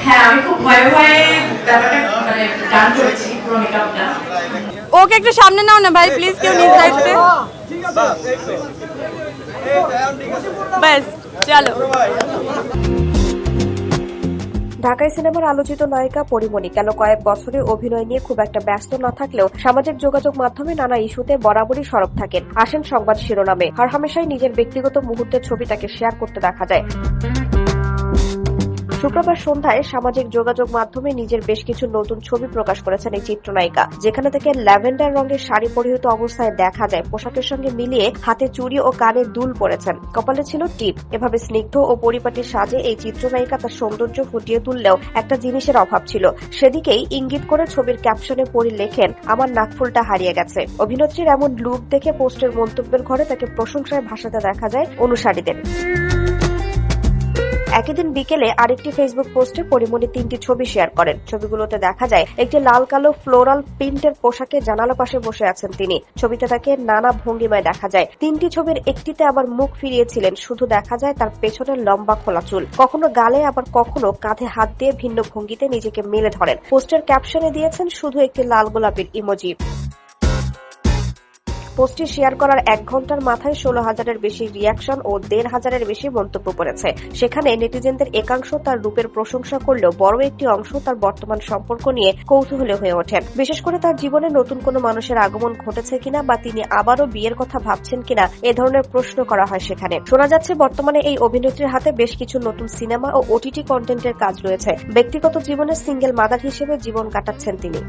হ্যাঁ, আমি খুব ভয়ে ভয়ে ব্যাপারটা মানে গান করেছি পুরো মেকআপটা। ওকে একটু সামনে নাও না ভাই প্লিজ, কেউ নিজ দায়িত্বে। ব্যাস চলো। ঢাকাই সিনেমার আলোচিত নায়িকা পরিমণি গেল কয়েক বছরে অভিনয় নিয়ে খুব একটা ব্যস্ত না থাকলেও সামাজিক যোগাযোগ মাধ্যমে নানা ইস্যুতে বরাবরই সরব থাকেন, আসেন সংবাদ শিরোনামে। হরহামেশাই নিজের ব্যক্তিগত মুহূর্তের ছবি তাকে শেয়ার করতে দেখা যায়। শুক্রবার সন্ধ্যায় সামাজিক যোগাযোগ মাধ্যমে নিজের বেশ কিছু নতুন ছবি প্রকাশ করেছেন এই চিত্রনায়িকা, যেখানে থেকে ল্যাভেন্ডার রঙের শাড়ি পরিহিত অবস্থায় দেখা যায়। পোশাকের সঙ্গে মিলিয়ে হাতে চুড়ি ও কানে দুল পরেছেন, কপালে ছিল টিপ। এভাবে স্নিগ্ধ ও পরিপাটি সাজে এই চিত্রনায়িকা তার সৌন্দর্য ফুটিয়ে তুললেও একটা জিনিসের অভাব ছিল। সেদিকেই ইঙ্গিত করে ছবির ক্যাপশনে পরি লেখেন, আমার নাকফুলটা হারিয়ে গেছে। অভিনেত্রীর এমন লুক দেখে পোস্টের মন্তব্যের ঘরে তাকে প্রশংসায় ভাসাতে দেখা যায় অনুসারীদের। একই দিন বিকেলে আরেকটি ফেসবুক পোস্টে পরিমণি 3টি ছবি শেয়ার করেন। ছবিগুলোতে দেখা যায় একটি লাল কালো ফ্লোরাল প্রিন্টের পোশাকে জানালা পাশে বসে আছেন তিনি। ছবিতে তাকে নানা ভঙ্গিমায় দেখা যায়। 3টি ছবির একটিতে আবার মুখ ফিরিয়েছিলেন, শুধু দেখা যায় তার পেছনের লম্বা খোলা চুল। কখনো গালে আবার কখনো কাঁধে হাত দিয়ে ভিন্ন ভঙ্গিতে নিজেকে মেলে ধরেন। পোস্টের ক্যাপশনে দিয়েছেন শুধু একটি লাল গোলাপের ইমোজি। পোস্টটি শেয়ার করার 1 ঘন্টার মাথায় 16,000-এর বেশি রিয়াকশন ও 1,500-এর বেশি মন্তব্য পড়েছে। সেখানে নেটিজেনদের একাংশ তার রূপের প্রশংসা করলেও বড় একটি অংশ তার বর্তমান সম্পর্ক নিয়ে কৌতূহলী হয়ে ওঠেন। বিশেষ করে তার জীবনে নতুন কোনো মানুষের আগমন ঘটেছে কিনা বা তিনি আবারও বিয়ের কথা ভাবছেন কিনা এ ধরনের প্রশ্ন করা হয় সেখানে। শোনা যাচ্ছে বর্তমানে এই অভিনেত্রীর হাতে বেশ কিছু নতুন সিনেমা ও ওটিটি কন্টেন্টের কাজ রয়েছে। ব্যক্তিগত জীবনে সিঙ্গেল মাদার হিসেবে জীবন কাটাচ্ছেন তিনি।